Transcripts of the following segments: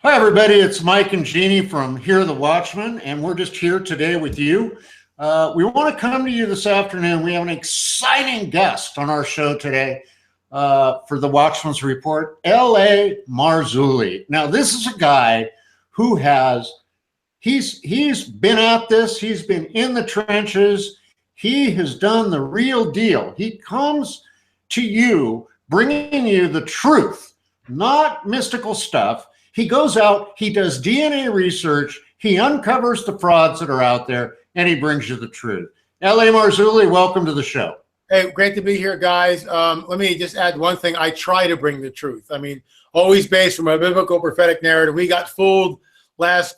Hi, everybody. It's Mike and Jeannie from Here the Watchman, and we're just here today with you. We want to come to you this afternoon. We have an exciting guest on our show today for the Watchman's Report, L.A. Marzulli. Now, this is a guy who he's been at this. He's been in the trenches. He has done the real deal. He comes to you bringing you the truth, not mystical stuff. He goes out, he does DNA research, he uncovers the frauds that are out there, and he brings you the truth. L.A. Marzulli, welcome to the show. Hey, great to be here, guys. Let me just add one thing. I try to bring the truth. I mean, always based from a biblical prophetic narrative. We got fooled last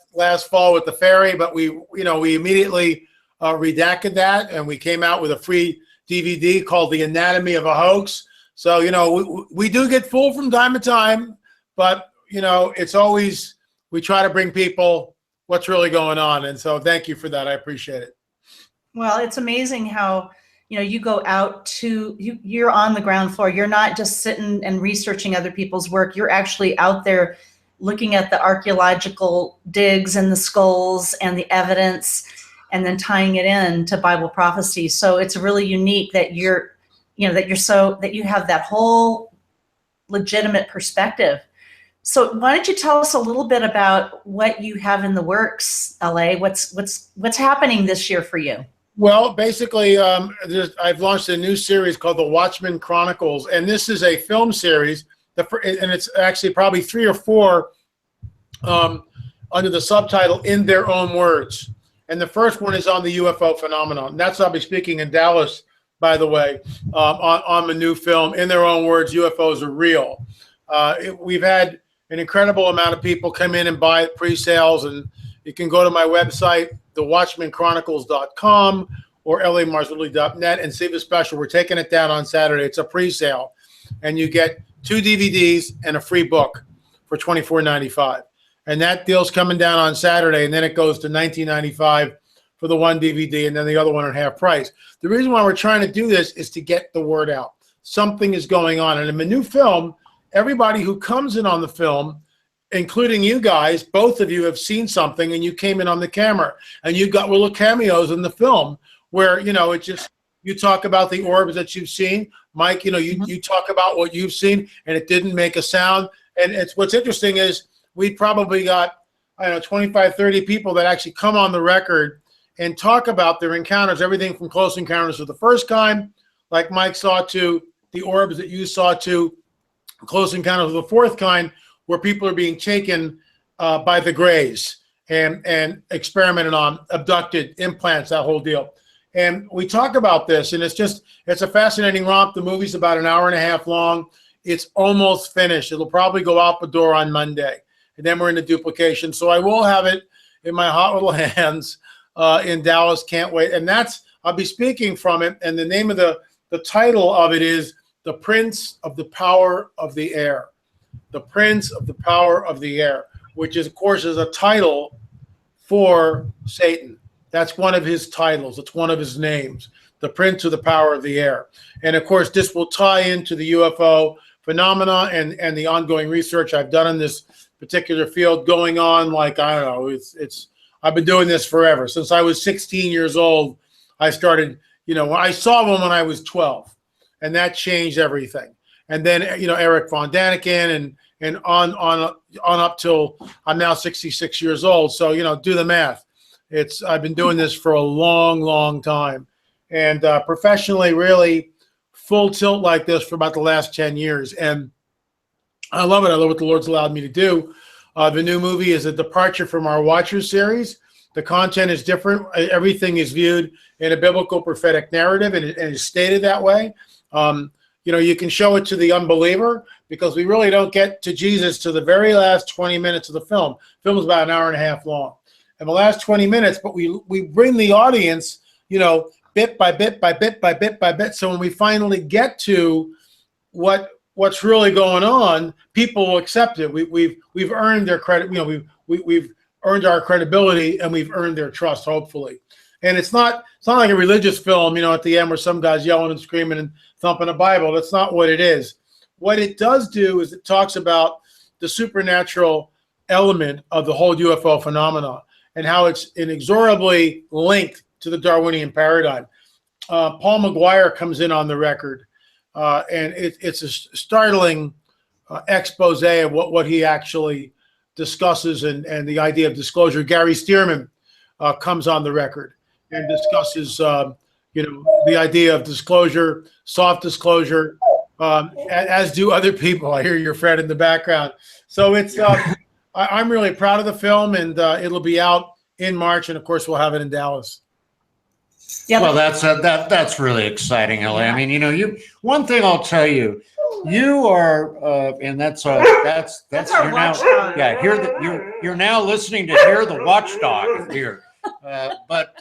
fall with the fairy, but we immediately redacted that, and we came out with a free DVD called The Anatomy of a Hoax. So, we do get fooled from time to time, but it's always, we try to bring people what's really going on. And so thank you for that. I appreciate it. Well, it's amazing how, you go out to, you're on the ground floor. You're not just sitting and researching other people's work. You're actually out there looking at the archaeological digs and the skulls and the evidence and then tying it in to Bible prophecy. So it's really unique that you have that whole legitimate perspective. So why don't you tell us a little bit about what you have in the works, LA? What's happening this year for you? Well, basically, I've launched a new series called the Watchman Chronicles, and this is a film series, and it's actually probably 3 or 4 under the subtitle "In Their Own Words." And the first one is on the UFO phenomenon. And that's I'll be speaking in Dallas, by the way, on the new film "In Their Own Words: UFOs Are Real." We've had an incredible amount of people come in and buy pre-sales, and you can go to my website, thewatchmenchronicles.com or lamarzulli.net, and see the special. We're taking it down on Saturday. It's a pre-sale, and you get 2 DVDs and a free book for $24.95. And that deal's coming down on Saturday, and then it goes to $19.95 for the 1 DVD, and then the other one at half price. The reason why we're trying to do this is to get the word out. Something is going on, and in the new film, everybody who comes in on the film, including you guys, both of you have seen something, and you came in on the camera, and you got little cameos in the film where, it's just, you talk about the orbs that you've seen. Mike, you talk about what you've seen, and it didn't make a sound. And what's interesting is we probably got, 25, 30 people that actually come on the record and talk about their encounters, everything from close encounters of the first kind, like Mike saw, to the orbs that you saw, to close encounters of the fourth kind, where people are being taken by the Greys and experimented on, abducted, implants, that whole deal. And we talk about this, and it's a fascinating romp. The movie's about an hour and a half long. It's almost finished. It'll probably go out the door on Monday, and then we're into duplication. So I will have it in my hot little hands in Dallas. Can't wait. And I'll be speaking from it, and the name of the title of it is The Prince of the Power of the Air. The Prince of the Power of the Air, which is, of course, is a title for Satan. That's one of his titles. It's one of his names, the Prince of the Power of the Air. And, of course, this will tie into the UFO phenomena and the ongoing research I've done in this particular field, going on like, I don't know, I've been doing this forever. Since I was 16 years old, I started, I saw one when I was 12. And that changed everything. And then, Eric von Daniken and on up till I'm now 66 years old. So, do the math. I've been doing this for a long, long time. And professionally, really full tilt like this for about the last 10 years. And I love it. I love what the Lord's allowed me to do. The new movie is a departure from our Watchers series. The content is different. Everything is viewed in a biblical prophetic narrative, and it is stated that way. You can show it to the unbeliever, because we really don't get to Jesus to the very last 20 minutes of the film. The film is about an hour and a half long. And the last 20 minutes, but we bring the audience, bit by bit by bit by bit by bit. So when we finally get to what's really going on, people will accept it. We've earned their credit. We've earned our credibility, and we've earned their trust, hopefully. And it's not like a religious film, at the end where some guy's yelling and screaming and thumping a Bible. That's not what it is. What it does do is it talks about the supernatural element of the whole UFO phenomena and how it's inexorably linked to the Darwinian paradigm. Paul McGuire comes in on the record, and it's a startling expose of what he actually discusses and the idea of disclosure. Gary Stearman comes on the record and discusses, the idea of disclosure, soft disclosure, as do other people. I hear your friend in the background. So it's, I'm really proud of the film, and it'll be out in March, and of course we'll have it in Dallas. Yeah, well, that's really exciting, Ellie. I mean, one thing I'll tell you, you are, and that's our you're now, watchdog. yeah, you're now listening to Hear the Watchdog here, but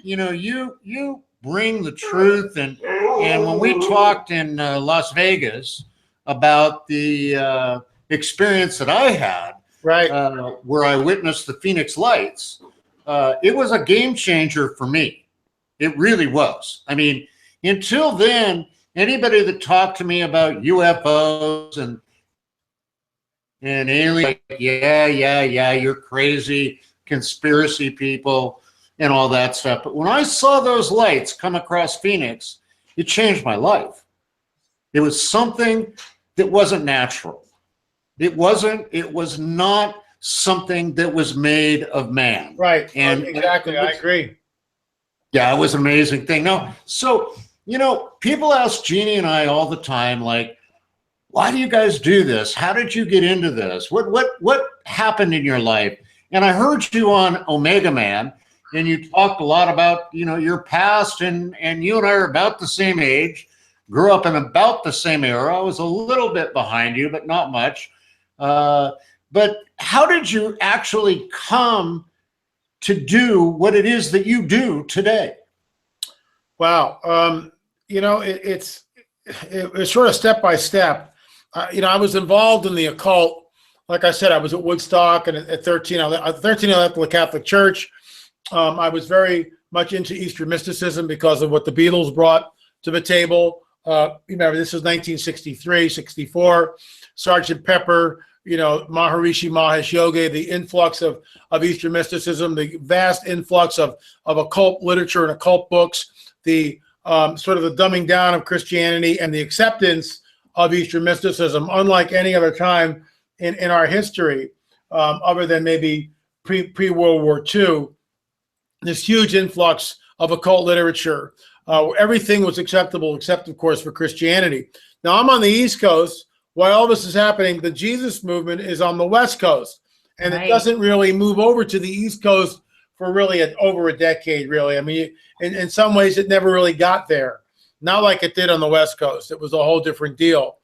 you bring the truth, and when we talked in Las Vegas about the experience that I had, Right. where I witnessed the Phoenix Lights, it was a game changer for me. It really was. I mean, until then, anybody that talked to me about UFOs and aliens, yeah, you're crazy, conspiracy people, and all that stuff. But when I saw those lights come across Phoenix, it changed my life. It was something that wasn't natural. It was not something that was made of man. Right. And exactly. I agree. Yeah, it was an amazing thing. No, so, people ask Jeannie and I all the time, like, why do you guys do this? How did you get into this? What happened in your life? And I heard you on Omega Man, and you talked a lot about, your past, and you and I are about the same age, grew up in about the same era. I was a little bit behind you, but not much. But how did you actually come to do what it is that you do today? Wow. It's sort of step by step. I was involved in the occult. Like I said, I was at Woodstock, and at 13, I left the Catholic Church. I was very much into Eastern mysticism because of what the Beatles brought to the table. Remember, this was 1963, 64. Sergeant Pepper, Maharishi Mahesh Yogi, the influx of Eastern mysticism, the vast influx of occult literature and occult books, the sort of the dumbing down of Christianity and the acceptance of Eastern mysticism, unlike any other time in our history, other than maybe pre-World War II. This huge influx of occult literature. Everything was acceptable except, of course, for Christianity. Now, I'm on the East Coast. While all this is happening, the Jesus movement is on the West Coast. And It doesn't really move over to the East Coast for really over a decade, really. I mean, in some ways, it never really got there. Not like it did on the West Coast. It was a whole different deal.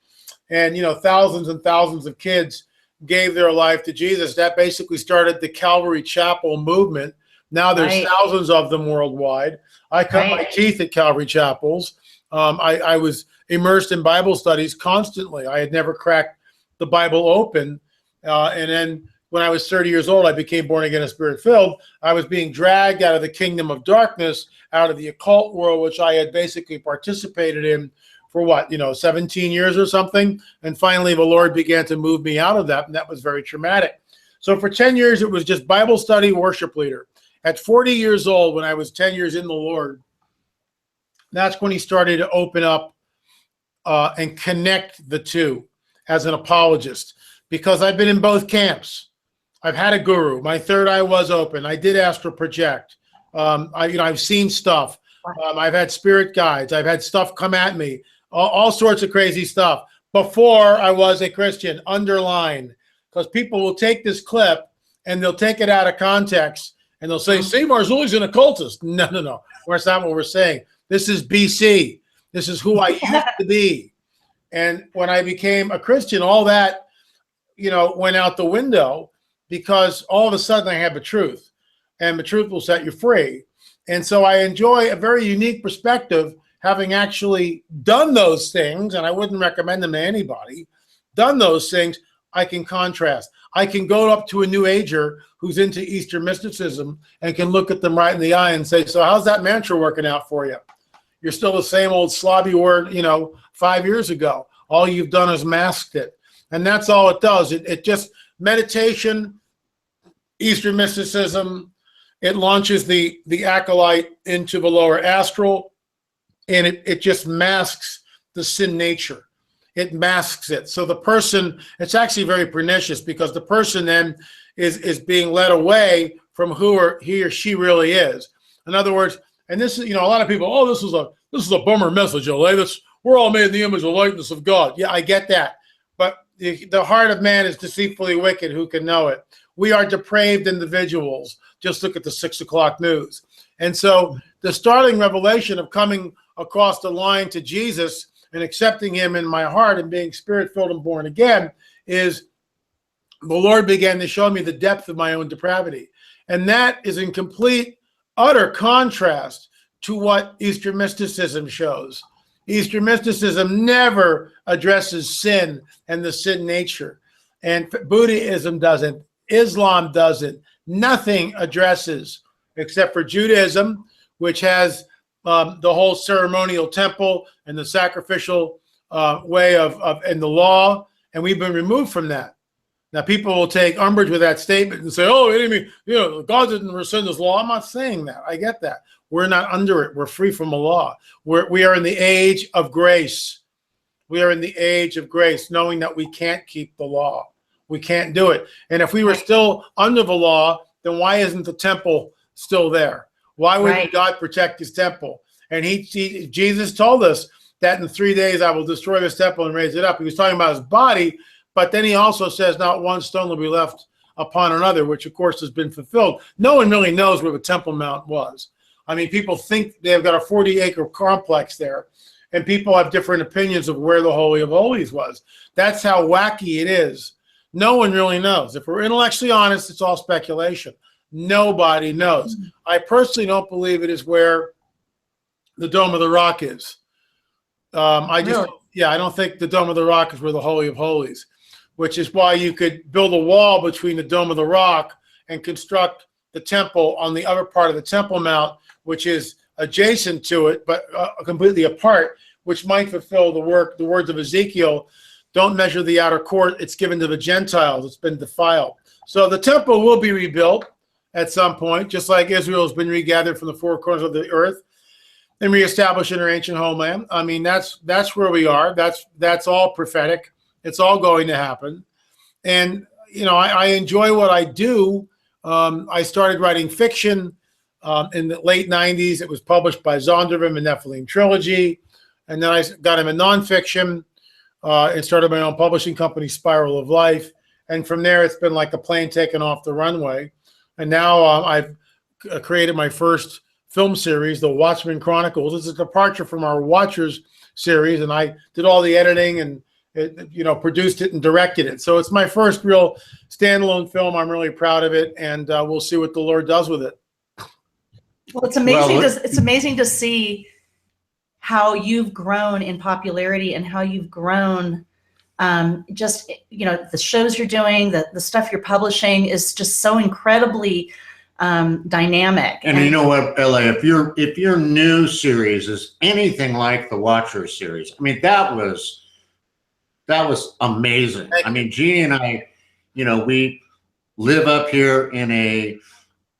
And, thousands and thousands of kids gave their life to Jesus. That basically started the Calvary Chapel movement. Now there's thousands of them worldwide. I cut my teeth at Calvary Chapels. I was immersed in Bible studies constantly. I had never cracked the Bible open. And then when I was 30 years old, I became born again and spirit filled. I was being dragged out of the kingdom of darkness, out of the occult world, which I had basically participated in for 17 years or something. And finally, the Lord began to move me out of that. And that was very traumatic. So for 10 years, it was just Bible study, worship leader. At 40 years old, when I was 10 years in the Lord, that's when he started to open up and connect the two as an apologist, because I've been in both camps. I've had a guru. My third eye was open. I did astral project. I've seen stuff. I've had spirit guides. I've had stuff come at me, all sorts of crazy stuff before I was a Christian. Underline, because people will take this clip and they'll take it out of context and they'll say, see, Marzulli's an occultist. No. That's not what we're saying. This is BC. This is who I used to be. And when I became a Christian, all that, went out the window, because all of a sudden I have the truth, and the truth will set you free. And so I enjoy a very unique perspective, having actually done those things, and I wouldn't recommend them to anybody, done those things. I can contrast. I can go up to a new ager who's into Eastern mysticism and can look at them right in the eye and say, so how's that mantra working out for you? You're still the same old slobby word, 5 years ago. All you've done is masked it. And that's all it does. It just meditation, Eastern mysticism. It launches the acolyte into the lower astral, and it just masks the sin nature. It masks it. So the person, it's actually very pernicious, because the person then is being led away from who he or she really is. In other words, and this is, a lot of people, oh, this is a bummer message, LA. We're all made in the image and likeness of God. Yeah, I get that. But the heart of man is deceitfully wicked. Who can know it? We are depraved individuals. Just look at the 6 o'clock news. And so the startling revelation of coming across the line to Jesus and accepting him in my heart and being spirit-filled and born again is the Lord began to show me the depth of my own depravity. And that is in complete, utter contrast to what Eastern mysticism shows. Eastern mysticism never addresses sin and the sin nature. And Buddhism doesn't. Islam doesn't. Nothing addresses, except for Judaism, which has the whole ceremonial temple and the sacrificial way and the law. And we've been removed from that. Now, people will take umbrage with that statement and say, oh, God didn't rescind his law. I'm not saying that. I get that. We're not under it. We're free from the law. We are in the age of grace. We are in the age of grace, knowing that we can't keep the law. We can't do it. And if we were still under the law, then why isn't the temple still there? Why wouldn't God protect his temple? And Jesus told us that in 3 days I will destroy this temple and raise it up. He was talking about his body, but then he also says not one stone will be left upon another, which of course has been fulfilled. No one really knows where the Temple Mount was. I mean, people think they've got a 40-acre complex there, and people have different opinions of where the Holy of Holies was. That's how wacky it is. No one really knows. If we're intellectually honest, it's all speculation. Nobody knows. I personally don't believe it is where the Dome of the Rock is. I don't think the Dome of the Rock is where the Holy of Holies, which is why you could build a wall between the Dome of the Rock and construct the temple on the other part of the Temple Mount, which is adjacent to it, but completely apart, which might fulfill the words of Ezekiel. Don't measure the outer court. It's given to the Gentiles. It's been defiled. So the temple will be rebuilt at some point, just like Israel has been regathered from the four corners of the earth and reestablished in her ancient homeland. I mean, that's where we are. That's all prophetic. It's all going to happen. And, I enjoy what I do. I started writing fiction in the late 90s. It was published by Zondervan and Nephilim Trilogy. And then I got him in nonfiction. And started my own publishing company, Spiral of Life. And from there, it's been like a plane taken off the runway. And now I've created my first film series, the Watchman Chronicles. It's a departure from our Watchers series. And I did all the editing and, produced it and directed it. So it's my first real standalone film. I'm really proud of it. And we'll see what the Lord does with it. Well, it's amazing. It's amazing to see how you've grown in popularity and how you've grown the shows you're doing, the stuff you're publishing is just so incredibly dynamic. And you know what, LA, if your new series is anything like the Watcher series, I mean, that was amazing. I mean, Jeannie and I, we live up here in a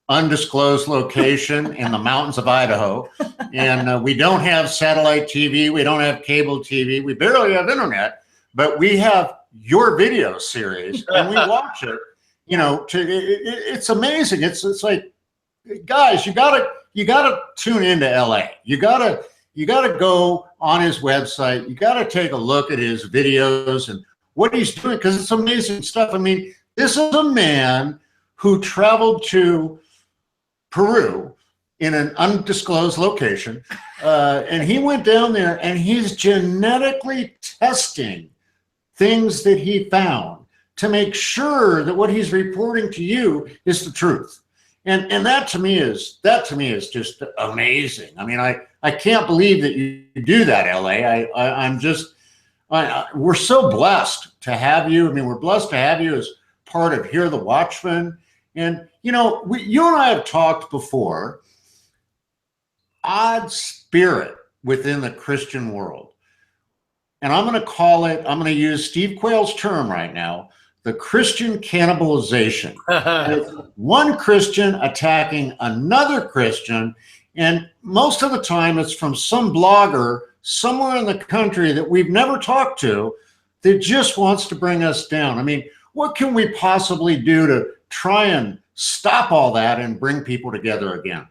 undisclosed location in the mountains of Idaho, and we don't have satellite TV, we don't have cable TV, we barely have internet, but we have your video series and we watch it. It's amazing. It's like, guys, you gotta tune into LA. You gotta go on his website. You gotta take a look at his videos and what he's doing, because it's amazing stuff. I mean, this is a man who traveled to Peru in an undisclosed location, and he went down there and he's genetically testing things that he found to make sure that what he's reporting to you is the truth. And that to me is just amazing. I mean, I can't believe that you do that, LA. We're so blessed to have you. I mean, we're blessed to have you as part of Hear the Watchman. And, you and I have talked before, odd spirit within the Christian world. And I'm going to use Steve Quayle's term right now, the Christian cannibalization. One Christian attacking another Christian, and most of the time it's from some blogger somewhere in the country that we've never talked to that just wants to bring us down. I mean, what can we possibly do to try and stop all that and bring people together again?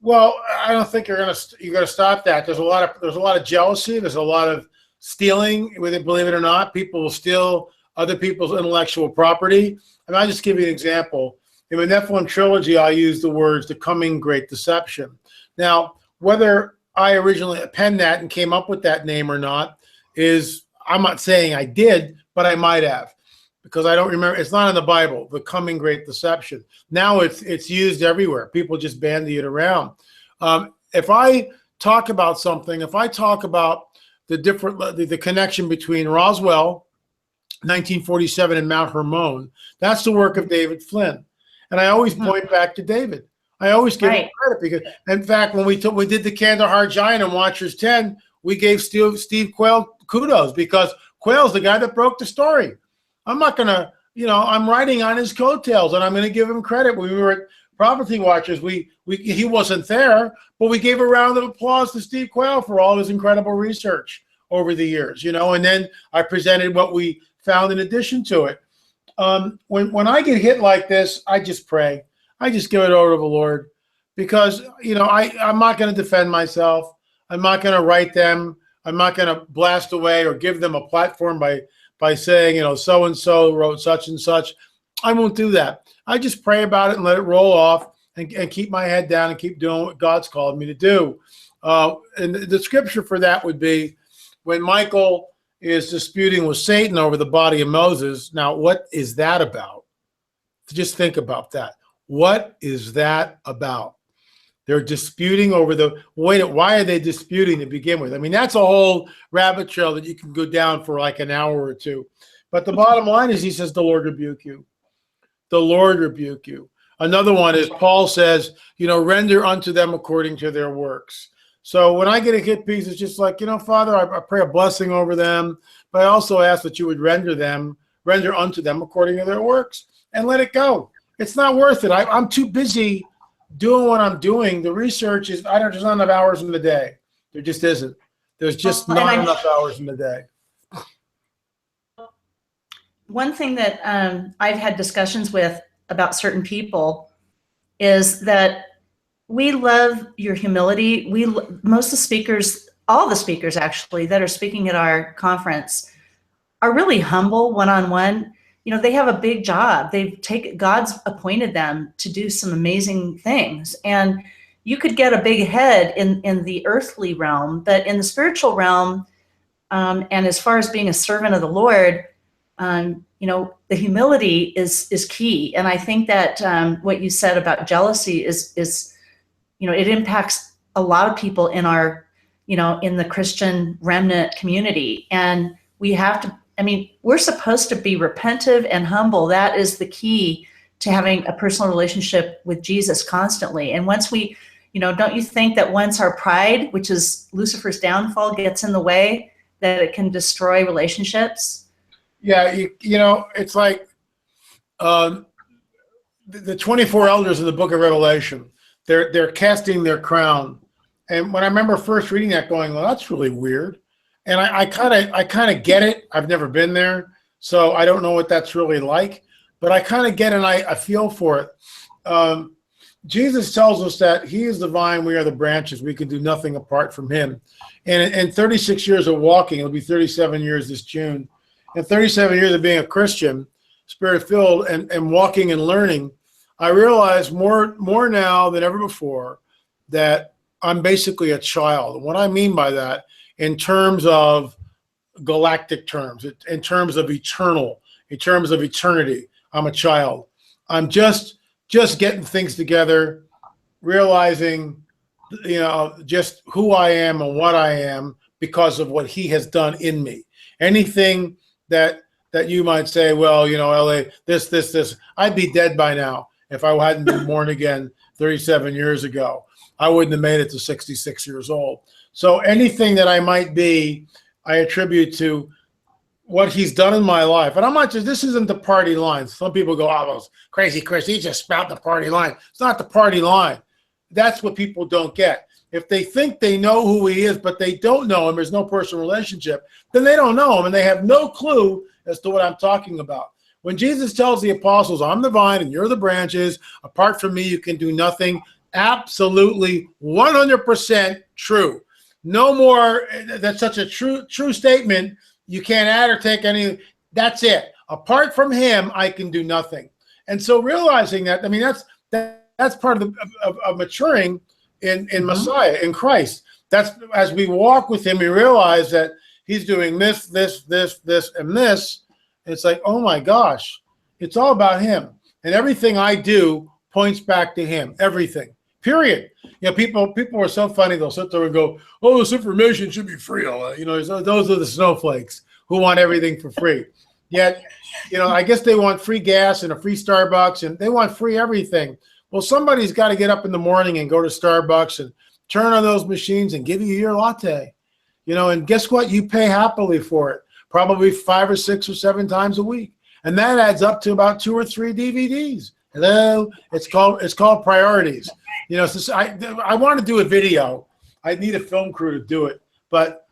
Well, I don't think you're gonna stop that. There's a lot of jealousy. There's a lot of stealing with it. Believe it or not, people will steal other people's intellectual property. And I'll just give you an example. In the Nephilim trilogy, I use the words "the coming great deception." Now, whether I originally penned that and came up with that name or not is, I'm not saying I did, but I might have, because I don't remember. It's not in the Bible, the coming great deception. Now it's used everywhere. People just bandy it around. If I talk about something, if I talk about the connection between Roswell, 1947, and Mount Hermon, that's the work of David Flynn. And I always point back to David. I always give him credit, because, in fact, when we did the Kandahar Giant and Watchers 10, we gave Steve Quayle kudos, because Quayle's the guy that broke the story. I'm not going to, I'm riding on his coattails, and I'm going to give him credit. When we were at Prophecy Watchers, he wasn't there, but we gave a round of applause to Steve Quayle for all his incredible research over the years, and then I presented what we found in addition to it. When I get hit like this, I just pray. I just give it over to the Lord, because, I'm not going to defend myself. I'm not going to write them. I'm not going to blast away or give them a platform by saying, so-and-so wrote such and such. I won't do that. I just pray about it and let it roll off, and keep my head down and keep doing what God's called me to do. And the scripture for that would be when Michael is disputing with Satan over the body of Moses. Now, what is that about? Just think about that. What is that about? They're disputing over why are they disputing to begin with? I mean, that's a whole rabbit trail that you can go down for like an hour or two. But the bottom line is, he says, the Lord rebuke you. The Lord rebuke you. Another one is, Paul says, render unto them according to their works. So when I get a hit piece, it's just like, Father, I pray a blessing over them, but I also ask that you would render unto them according to their works, and let it go. It's not worth it. I'm too busy doing what I'm doing. The research is, there's not enough hours in the day. There just isn't. There's just not enough hours in the day. One thing that I've had discussions with about certain people is that we love your humility. Most of the speakers, all the speakers actually that are speaking at our conference, are really humble one-on-one. They have a big job. God's appointed them to do some amazing things. And you could get a big head in the earthly realm, but in the spiritual realm, and as far as being a servant of the Lord, the humility is key. And I think that what you said about jealousy is it impacts a lot of people in our, in the Christian remnant community. And we have to, we're supposed to be repentive and humble. That is the key to having a personal relationship with Jesus constantly. And once we, don't you think that once our pride, which is Lucifer's downfall, gets in the way, that it can destroy relationships? Yeah, it's like the 24 elders in the book of Revelation. They're casting their crown. And when I remember first reading that, going, well, that's really weird. And I kind of get it. I've never been there, so I don't know what that's really like. But I kind of get it, and I feel for it. Jesus tells us that he is the vine, we are the branches. We can do nothing apart from him. And in 36 years of walking, it'll be 37 years this June, and 37 years of being a Christian, Spirit-filled, and walking and learning, I realize more now than ever before that I'm basically a child. And what I mean by that, in terms of galactic terms, in terms of eternal, in terms of eternity, I'm a child. I'm just getting things together, realizing, just who I am and what I am because of what he has done in me. Anything that you might say, well, LA, this, I'd be dead by now if I hadn't been born again 37 years ago. I wouldn't have made it to 66 years old. So anything that I might be, I attribute to what he's done in my life, and I'm not just, this isn't the party line. Some people go, oh, those crazy Chris, he just spout the party line. It's not the party line. That's what people don't get. If they think they know who he is, but they don't know him, there's no personal relationship, then they don't know him, and they have no clue as to what I'm talking about. When Jesus tells the apostles, I'm the vine and you're the branches, apart from me, you can do nothing, absolutely 100% true. No more, that's such a true statement. You can't add or take any, that's it. Apart from him, I can do nothing. And so realizing that, I mean, that's part of maturing in Messiah, in Christ. That's, as we walk with him, we realize that he's doing this, and this. It's like, oh my gosh, it's all about him. And everything I do points back to him, everything, period. You know, people are so funny. They'll sit there and go, oh, this information should be free. You know, those are the snowflakes who want everything for free. Yet, you know, I guess they want free gas and a free Starbucks, and they want free everything. Well, somebody's got to get up in the morning and go to Starbucks and turn on those machines and give you your latte. You know, and guess what? You pay happily for it, probably 5 or 6 or 7 times a week. And that adds up to about 2 or 3 DVDs. Hello? It's called priorities. You know, so I want to do a video. I need a film crew to do it. But,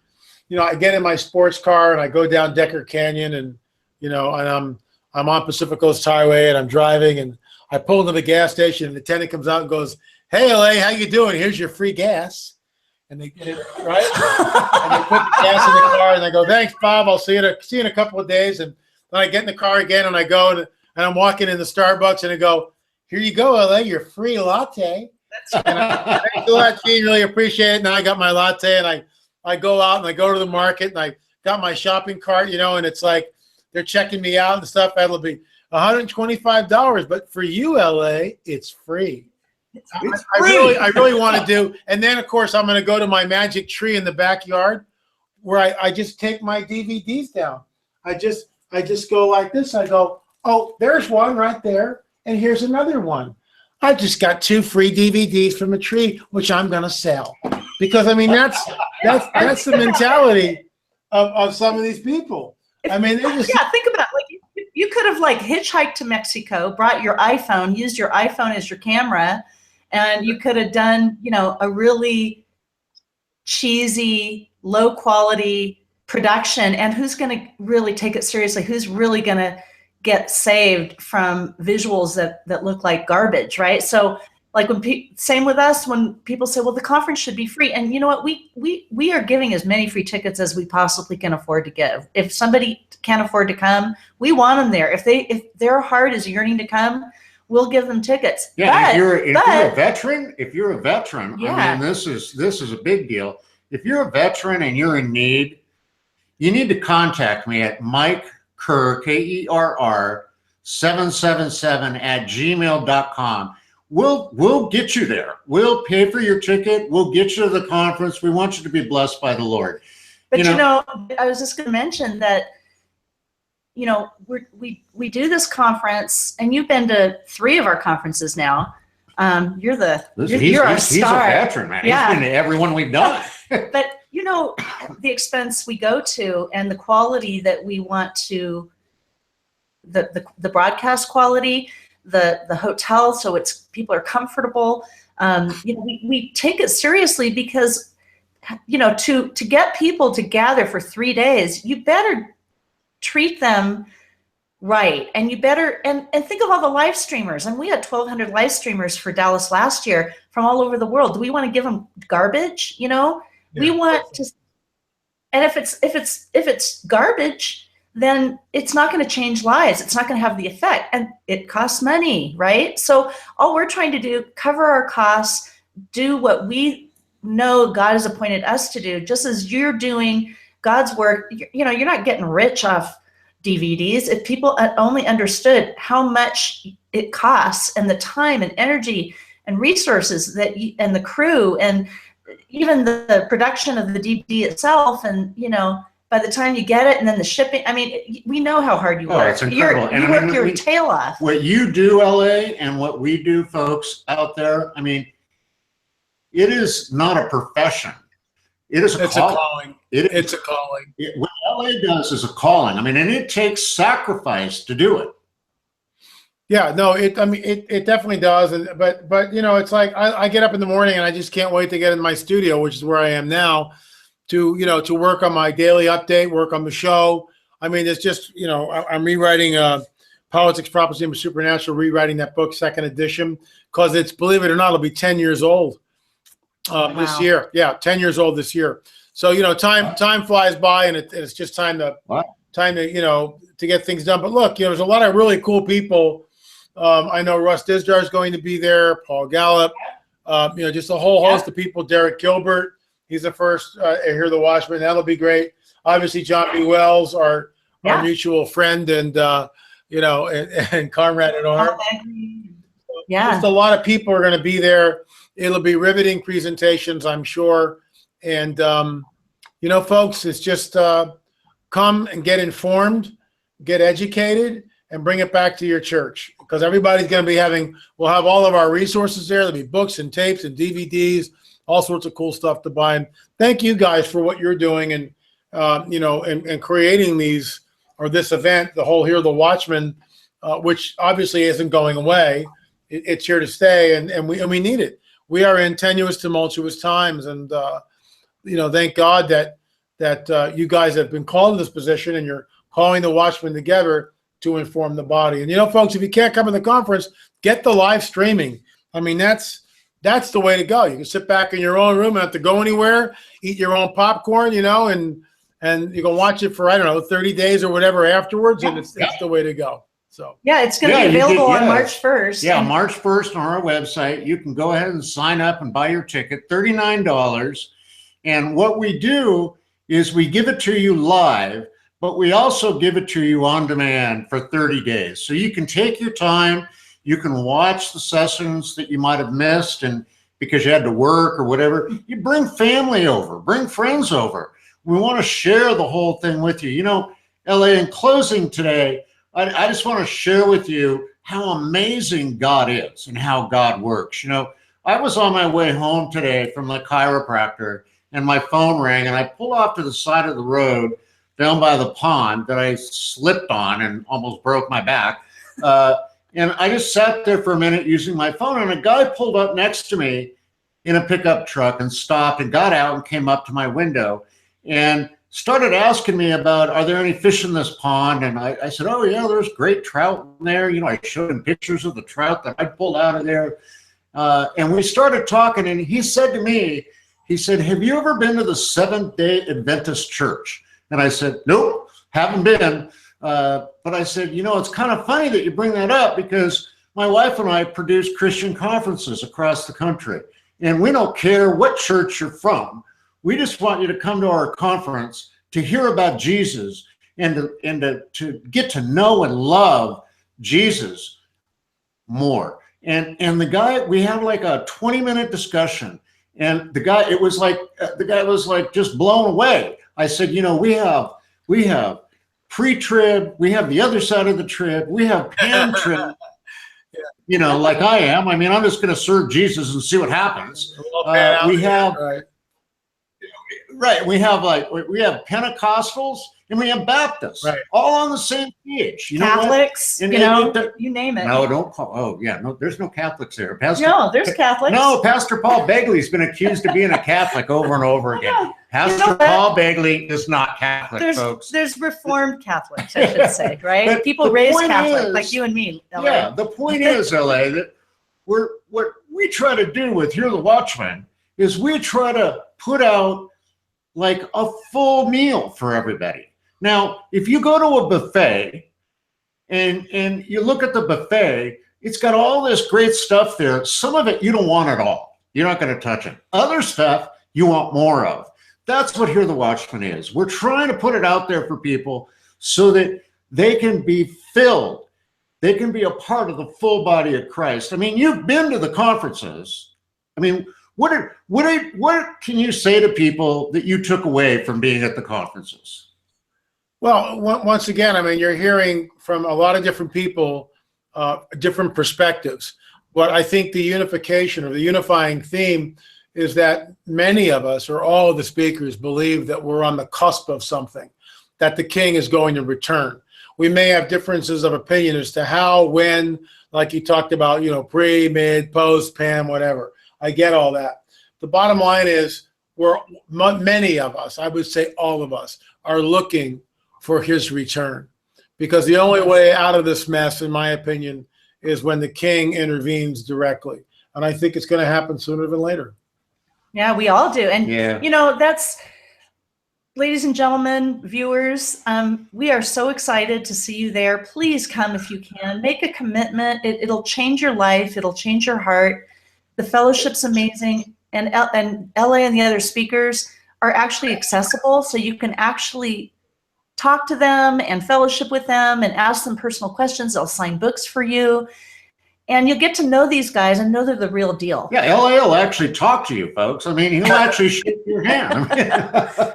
you know, I get in my sports car and I go down Decker Canyon, and, you know, and I'm on Pacific Coast Highway and I'm driving, and I pull into the gas station, and the attendant comes out and goes, hey, LA, how you doing? Here's your free gas. And they get it, right? And they put the gas in the car, and I go, thanks, Bob. I'll see you in a couple of days. And then I get in the car again, and I go, and I'm walking in the Starbucks, and I go, here you go, LA, your free latte. And I thanks a lot, Gene, really appreciate it. Now I got my latte, and I go out, and I go to the market, and I got my shopping cart, you know, and it's like they're checking me out and stuff. That'll be $125, but for you, LA, it's free. I really want to do. And then, of course, I'm going to go to my magic tree in the backyard where I just take my DVDs down. I just go like this. I go, oh, there's one right there, and here's another one. I just got 2 free DVDs from a tree, which I'm going to sell. Because, I mean, that's the mentality of some of these people. I mean, they just... Yeah, think about it. Like, you could have, like, hitchhiked to Mexico, brought your iPhone, used your iPhone as your camera, and you could have done, you know, a really cheesy, low-quality production. And who's going to really take it seriously? Who's really going to get saved from visuals that look like garbage, right? So, like, same with us, when people say, well, the conference should be free. And you know what? We are giving as many free tickets as we possibly can afford to give. If somebody can't afford to come, we want them there. If their heart is yearning to come, we'll give them tickets. Yeah, if you're a veteran, yeah. I mean, this is a big deal. If you're a veteran and you're in need, you need to contact me at Mike Kerr, Kerr 777 @gmail.com. We'll get you there. We'll pay for your ticket. We'll get you to the conference. We want you to be blessed by the Lord. But you know, I was just going to mention that, you know, we do this conference, and you've been to 3 of our conferences now. You're our star. He's a veteran, man. Yeah. He's been to every one we've done. But you know, the expense we go to and the quality that we want to, the broadcast quality, the hotel, so people are comfortable. You know, we take it seriously because, you know, to get people to gather for 3 days, you better treat them right, and you better and think of all the live streamers. And we had 1,200 live streamers for Dallas last year from all over the world. Do we want to give them garbage? You know, yeah. We want to. And if it's garbage, then it's not going to change lives. It's not going to have the effect, and it costs money, right? So all we're trying to do, cover our costs, do what we know God has appointed us to do, just as you're doing God's work. You know, you're not getting rich off DVDs. If people only understood how much it costs, and the time and energy and resources and the crew, and even the production of the DVD itself, and, you know, by the time you get it, and then the shipping, I mean, we know how hard you work. It's incredible. You work your tail off. What you do, LA, and what we do, folks out there, I mean, it is not a profession. It is a It's calling. a calling. It's a calling. What LA does is a calling. I mean, and it takes sacrifice to do it. Yeah, no, it definitely does. And but you know, it's like I get up in the morning and I just can't wait to get in my studio, which is where I am now, to to work on my daily update, work on the show. I mean, it's just, I'm rewriting Politics, Prophecy, and Supernatural, rewriting that book, second edition, because it's, believe it or not, it'll be 10 years old this year. Yeah, 10 years old this year. So, time flies by, and it's just time to to get things done. But look, there's a lot of really cool people. I know Russ Dizdar is going to be there, Paul Gallup, just a whole host of people. Derek Gilbert, he's the first Hear the Watchman. That'll be great. Obviously, John B. Wells, our mutual friend and and comrade at arms. Yeah, just a lot of people are going to be there. It'll be riveting presentations, I'm sure. And folks, it's just come and get informed, get educated, and bring it back to your church, because everybody's going to be we'll have all of our resources there. There'll be books and tapes and DVDs, all sorts of cool stuff to buy. And thank you guys for what you're doing and and creating this event, the whole Hear the Watchman, which obviously isn't going away. It's here to stay, and we need it. We are in tenuous, tumultuous times, and thank God that you guys have been called to this position, and you're calling the Watchmen together to inform the body. And folks, if you can't come to the conference, get the live streaming. I mean, that's the way to go. You can sit back in your own room, not have to go anywhere, eat your own popcorn, and you can watch it for, 30 days or whatever afterwards, and it's the way to go. So it's going to be available on March 1st. Yeah, March 1st on our website. You can go ahead and sign up and buy your ticket, $39. And what we do is we give it to you live, but we also give it to you on demand for 30 days. So you can take your time. You can watch the sessions that you might have missed, and because you had to work or whatever. You bring family over, bring friends over. We want to share the whole thing with you. LA, in closing today, I just want to share with you how amazing God is and how God works. I was on my way home today from the chiropractor, and my phone rang, and I pulled off to the side of the road down by the pond that I slipped on and almost broke my back. And I just sat there for a minute using my phone, and a guy pulled up next to me in a pickup truck and stopped and got out and came up to my window and started asking me about, are there any fish in this pond? And I said, oh yeah, there's great trout in there. I showed him pictures of the trout that I pulled out of there. And we started talking, and he said to me, have you ever been to the Seventh-day Adventist church? And I said, nope, haven't been. But I said, it's kind of funny that you bring that up, because my wife and I produce Christian conferences across the country, and we don't care what church you're from. We just want you to come to our conference to hear about Jesus and to get to know and love Jesus more. And the guy, we had like a 20-minute discussion, and the guy was like just blown away. I said, we have pre-trib, we have the other side of the trib, we have pan-trib. Like I am. I mean, I'm just going to serve Jesus and see what happens. We have. Right. We have Pentecostals and we have Baptists, all on the same page. Catholics, you name it. No, don't call. Oh, yeah. No, there's no Catholics there. No, there's Catholics. No, Pastor Paul Begley's been accused of being a Catholic over and over again. Pastor Paul Begley is not Catholic, folks. There's Reformed Catholics, I should say, right? People raised Catholic, like you and me, LA. Yeah, the point is, LA, that what we try to do with Hear the Watchman is we try to put out like a full meal for everybody. Now, if you go to a buffet and you look at the buffet, it's got all this great stuff there. Some of it you don't want at all. You're not going to touch it. Other stuff you want more of. That's what Hear the Watchman is. We're trying to put it out there for people so that they can be filled. They can be a part of the full body of Christ. I mean, you've been to the conferences. I mean, what can you say to people that you took away from being at the conferences? Well, once again, I mean, you're hearing from a lot of different people, different perspectives. But I think the unification or the unifying theme is that many of us, or all of the speakers, believe that we're on the cusp of something, that the king is going to return. We may have differences of opinion as to how, when, like you talked about, you know, pre, mid, post, Pam, whatever. I get all that. The bottom line is many of us, I would say all of us, are looking for his return. Because the only way out of this mess, in my opinion, is when the king intervenes directly. And I think it's going to happen sooner than later. Yeah, we all do. And, Yeah. you know, that's, ladies and gentlemen, viewers, we are so excited to see you there. Please come if you can. Make a commitment. It'll change your life. It'll change your heart. The fellowship's amazing. And LA and the other speakers are actually accessible, so you can actually talk to them and fellowship with them and ask them personal questions. They'll sign books for you. And you'll get to know these guys and know they're the real deal. Yeah, LA will actually talk to you, folks. I mean, he'll actually shake your hand.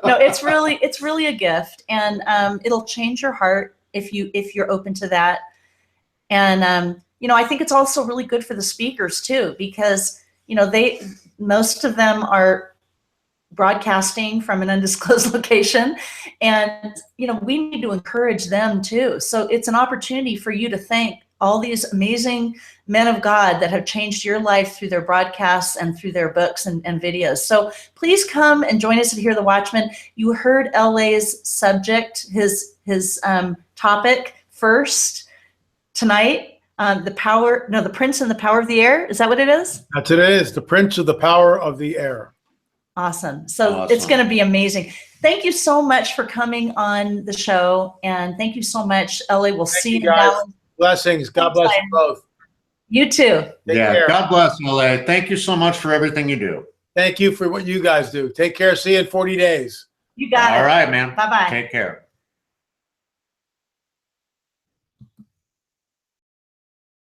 No, it's really a gift, and it'll change your heart if you're open to that. And you know, I think it's also really good for the speakers too, because you know most of them are broadcasting from an undisclosed location, and you know, we need to encourage them too. So it's an opportunity for you to thank all these amazing men of God that have changed your life through their broadcasts and through their books and videos. So please come and join us at Hear the Watchman. You heard LA's subject, his topic first tonight. The Prince and the Power of the Air. Is that what it is? That's what it is. The Prince of the Power of the Air. Awesome. So it's going to be amazing. Thank you so much for coming on the show. And thank you so much, LA. We'll see you guys. now. Blessings. God bless you both. You too. Take care. God bless LA. Thank you so much for everything you do. Thank you for what you guys do. Take care. See you in 40 days. You got it. All right, man. Bye-bye. Take care.